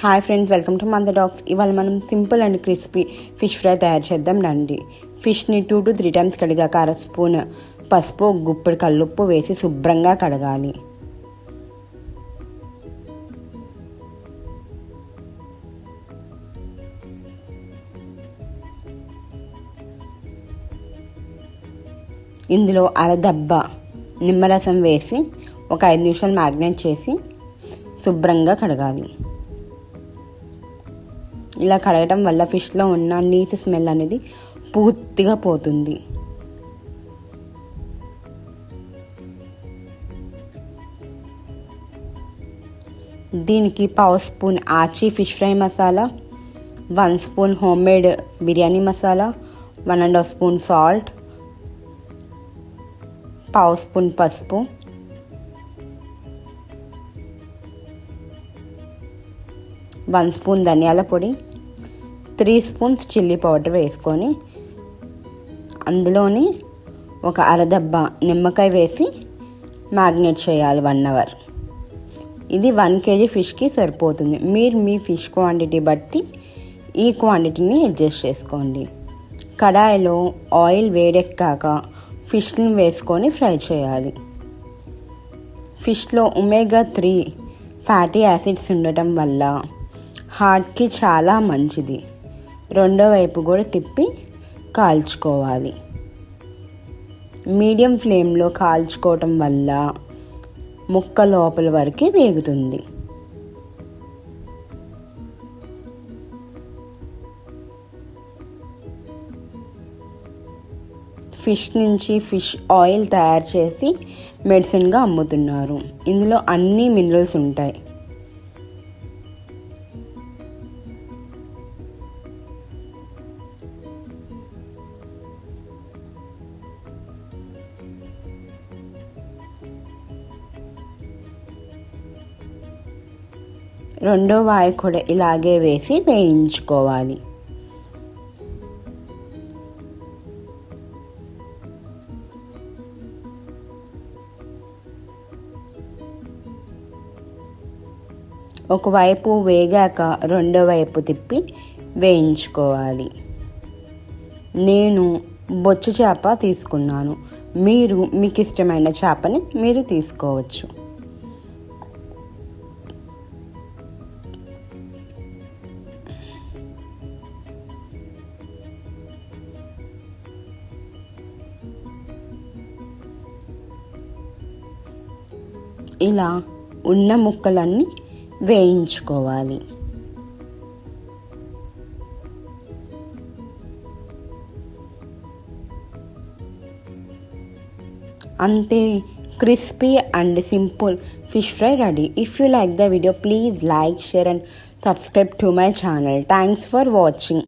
Hi friends, welcome to మంద dogs. ఇవాళ మనం simple and crispy fish fry తయారు చేద్దాం రండి. ఫిష్ని 2 to 3 times కడిగాక అర స్పూన్ పసుపు, గుప్పెడు కల్లుప్పు వేసి శుభ్రంగా కడగాలి. ఇందులో అరదబ్బ నిమ్మరసం వేసి ఒక 5 నిమిషాలు మ్యాగ్నేట్ చేసి శుభ్రంగా కడగాలి. ఇలా కడగటం వల్ల ఫిష్లో ఉన్న నీసు స్మెల్ అనేది పూర్తిగా పోతుంది. దీనికి 1/2 స్పూన్ ఆచి fish fry masala, 1 spoon home made biryani masala, 1.5 spoon salt, 1/2 spoon పసుపు, 1 స్పూన్ ధనియాల పొడి, 3 స్పూన్స్ చిల్లీ పౌడర్ వేసుకొని అందులోని ఒక అరదబ్బ నిమ్మకాయ వేసి మ్యాగ్నేట్ చేయాలి 1 hour. ఇది 1 kg ఫిష్కి సరిపోతుంది. మీరు మీ ఫిష్ క్వాంటిటీ బట్టి ఈ క్వాంటిటీని అడ్జస్ట్ చేసుకోండి. కడాయిలో ఆయిల్ వేడెక్కాక ఫిష్ని వేసుకొని ఫ్రై చేయాలి. ఫిష్లో ఒమేగా 3 ఫ్యాటీ యాసిడ్స్ ఉండటం వల్ల హార్ట్కి చాలా మంచిది. రెండో వైపు కూడా తిప్పి కాల్చుకోవాలి. మీడియం ఫ్లేమ్లో కాల్చుకోవటం వల్ల ముక్క లోపల వరకు వేగుతుంది. ఫిష్ నుంచి ఫిష్ ఆయిల్ తయారు చేసి మెడిసిన్గా అమ్ముతున్నారు. ఇందులో అన్ని మినరల్స్ ఉంటాయి. రెండో వాయి కూడా ఇలాగే వేసి వేయించుకోవాలి. ఒకవైపు వేగాక రెండో వైపు తిప్పి వేయించుకోవాలి. నేను బొచ్చు చేప తీసుకున్నాను. మీరు మీకు ఇష్టమైన చేపని మీరు తీసుకోవచ్చు. ఇలా ఉన్న ముక్కలన్నీ వేయించుకోవాలి. అంతే, crispy and simple fish fry ready. If you like the video, please like, share and subscribe to my channel. Thanks for watching.